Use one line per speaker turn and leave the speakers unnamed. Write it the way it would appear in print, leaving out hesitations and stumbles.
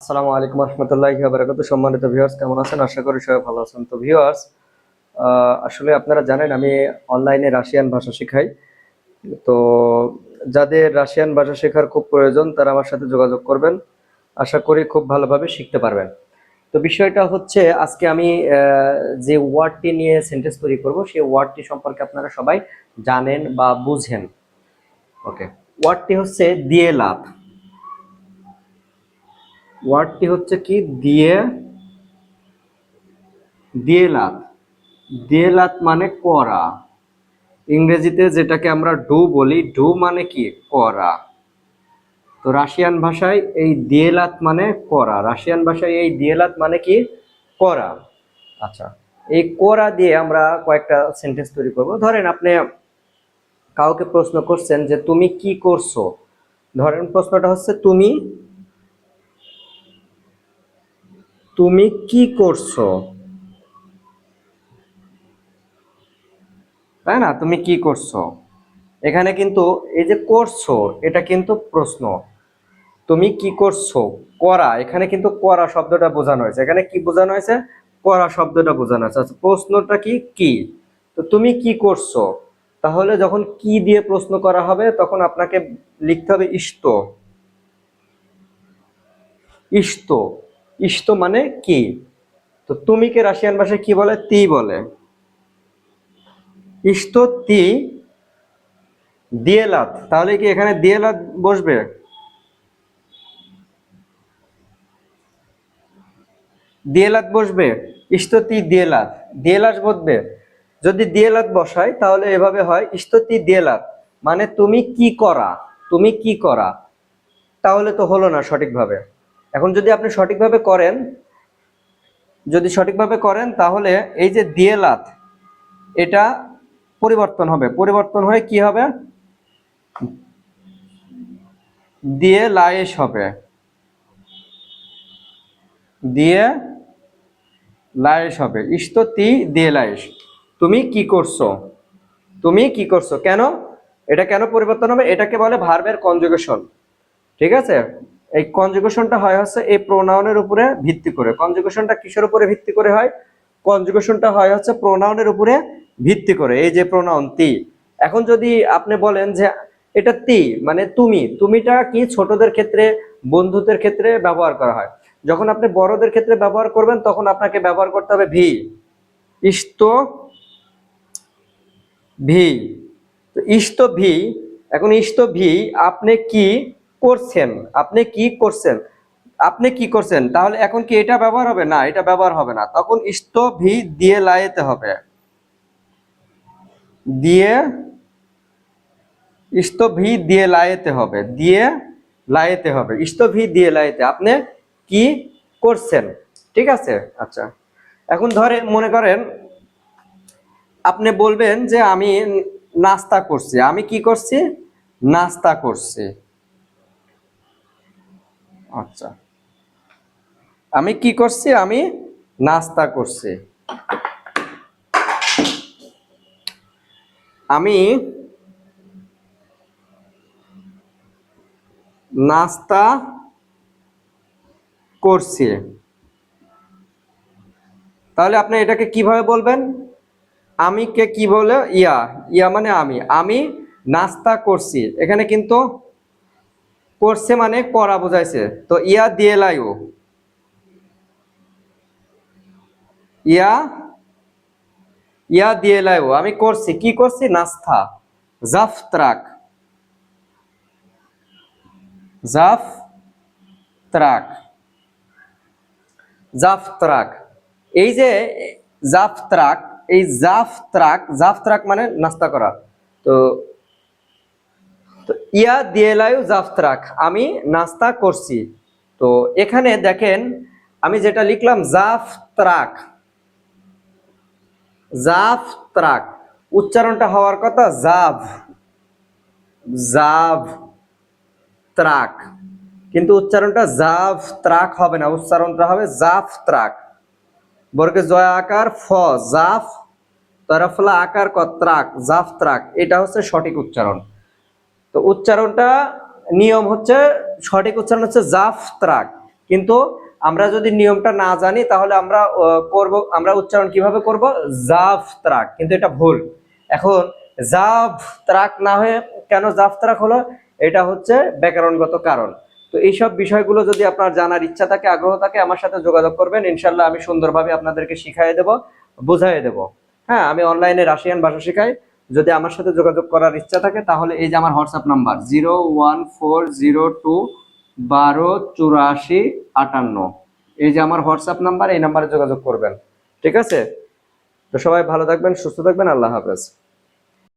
আসসালামু আলাইকুম রহমতুল্লাহি ওয়া বারাকাতুহু। সম্মানিত ভিউয়ার্স, কেমন আছেন? আশা করি সবাই ভালো আছেন। তো ভিউয়ার্স, আসলে আপনারা জানেন আমি অনলাইনে রাশিয়ান ভাষা শেখাই। তো যাদের রাশিয়ান ভাষা শেখার খুব প্রয়োজন তারা আমার সাথে যোগাযোগ করবেন। আশা করি খুব ভালোভাবে শিখতে পারবেন। তো বিষয়টা হচ্ছে, আজকে আমি যে ওয়ার্ডটি নিয়ে সেন্টেন্স তৈরি করব সেই ওয়ার্ডটি সম্পর্কে আপনারা সবাই জানেন বা বুঝেন। ওকে, ওয়ার্ডটি হচ্ছে দিয়ে লাভ। ওয়ার্ডটি হচ্ছে কি? দিয়ে দিয়ে লাভ। দিয়ে লাভ মানে করা। ইংরেজিতে যেটাকে আমরা ডু বলি, ডু মানে কি? করা। তো রাশিয়ান ভাষায় এই দিয়েলাত মানে করা। রাশিয়ান ভাষায় এই দিয়েলাত মানে কি? করা। আচ্ছা, এই করা দিয়ে আমরা কয়েকটা সেন্টেন্স তৈরি করব। ধরেন আপনি কাউকে প্রশ্ন করছেন যে তুমি কি করছো। ধরেন প্রশ্নটা হচ্ছে তুমি তুমি কি করছো, তাই না? তুমি কি করছো। এখানে কিন্তু এই যে করছো, এটা কিন্তু প্রশ্ন। তুমি কি করছো, করা, এখানে কিন্তু করা শব্দটা বোঝানো হয়েছে। এখানে কি বোঝানো হয়েছে? করা শব্দটা বোঝানো হয়েছে। আচ্ছা, প্রশ্নটা কি? কি। তো তুমি কি করছো, তাহলে যখন কি দিয়ে প্রশ্ন করা হবে তখন আপনাকে লিখতে হবে ইস্ত। ইস্ত, ইস্ত মানে কি। তো তুমি কে রাশিয়ান ভাষায় কি বলে? তি বলে। ইস্ত তি দিয়েলাত, তাহলে কি এখানে দিয়েলাত বসবে? দিয়েলাত বসবে। ইস্ততি দিয়েলাত, দিয়েলাত বসবে। যদি দিয়েলাত বসাই তাহলে এভাবে হয়, ইস্ততি দিয়েলাত মানে তুমি কি করা। তুমি কি করা, তাহলে তো হলো না সঠিকভাবে। এখন যদি আপনি সঠিকভাবে করেন, তাহলে এই যে দিয়েলাত, এটা পরিবর্তন হবে। পরিবর্তন হয়ে কি হবে? দিয়ে লায়েশ হবে। দিয়ে লায়েশ হবে। ইস্ততি দিয়ে লায়েশ, তুমি কি করছো। তুমি কি করছো, কেন? এটা কেন পরিবর্তন হবে? এটাকে বলে ভার্বের কনজুগেশন। ঠিক আছে? এই কনজুগেশনটা হয় হচ্ছে এই প্রোনাউনের উপরে ভিত্তি করে। কনজুগেশনটা কিসের উপরে ভিত্তি করে হয়? কনজুগেশনটা হয় হচ্ছে প্রোনাউনের উপরে ভিত্তি করে। এই যে প্রোনাউন তি, এখন যদি আপনি বলেন যে এটা তি মানে তুমি, তুমিটা কি ছোটদের ক্ষেত্রে, বন্ধুদের ক্ষেত্রে ব্যবহার করা হয়। যখন আপনি বড়দের ক্ষেত্রে ব্যবহার করবেন তখন আপনাকে ব্যবহার করতে হবে ভি। ইস্ত ভি। তো ইস্ত ভি। এখন ইস্ত ভি, আপনি কি করছেন, আপনি কি করছেন, আপনি কি করছেন, তাহলে এখন কি এটা ব্যবহার হবে? না, এটা ব্যবহার হবে না। তখন ইস্ত ভি দিয়ে লাইতে হবে। দিয়ে ইস্ত ভি দিয়ে লাইতে হবে। দিয়ে লাইতে হবে। ইস্ত ভি দিয়ে লাইতে, আপনি কি করছেন। ঠিক আছে? আচ্ছা, এখন ধরে মনে করেন আপনি বলবেন যে আমি নাস্তা করছি। আমি কি করছি? নাস্তা করছি। আচ্ছা, আমি কি করছি? আমি নাস্তা করছি। আমি নাস্তা করছি। তাহলে আপনি এটাকে কিভাবে বলবেন? আমি কে কি বলে? ইয়া। ইয়া মানে আমি। আমি নাস্তা করছি, এখানে কিন্তু করছে মানে করা বোঝাইছে। তো ইয়া দিয়ে লাইও, ইয়া ইয়া দিয়ে লাইও, আমি করছি। কি করছি? নাস্তা। জাফত্রাক, জাফত্রাক, জাফত্রাক। এই যে জাফত্রাক, এই জাফত্রাক, জাফত্রাক মানে নাস্তা করা। তো ইয়া দিয়েলায়ু জাফত্রাক, আমি নাস্তা করছি। তো এখানে দেখেন আমি যেটা লিখলাম জাফত্রাক, জাফত্রাক, উচ্চারণটা হওয়ার কথা জাভ, জাভ ত্রাক, কিন্তু উচ্চারণটা জাভ ত্রাক হবে না, উচ্চারণটা হবে জাফ ত্রাক। বর্গে জয়া আকার ফ, জাফ তরফলা আকার ক, ত্রাক, জাফ ত্রাক, এটা হচ্ছে সঠিক উচ্চারণ। তো উচ্চারণটা নিয়ম হচ্ছে, সঠিক উচ্চারণ হচ্ছে জাফ ত্রাক। কিন্তু আমরা যদি নিয়মটা না জানি তাহলে আমরা উচ্চারণ কিভাবে করব, জাফ ত্রাক, কিন্তু এটা ভুল। এখন জাফ ত্রাক না হয়ে কেন জাফ ত্রাক হলো, এটা হচ্ছে ব্যাকরণগত কারণ। তো এইসব বিষয়গুলো যদি আপনার জানার ইচ্ছা থাকে, আগ্রহ থাকে, আমার সাথে যোগাযোগ করবেন, ইনশাল্লাহ আমি সুন্দরভাবে আপনাদেরকে শিখাই দেব, বুঝাই দেব। হ্যাঁ, আমি অনলাইনে রাশিয়ান ভাষা শেখাই। যদি আমার সাথে যোগাযোগ করার ইচ্ছা থাকে তাহলে এই যে আমার হোয়াটসঅ্যাপ নাম্বার 01402 12 84 58, এই যে আমার হোয়াটসঅ্যাপ নাম্বার, এই নাম্বারে যোগাযোগ করবেন। ঠিক আছে? তো সবাই ভালো থাকবেন, সুস্থ থাকবেন, আল্লাহ হাফেজ।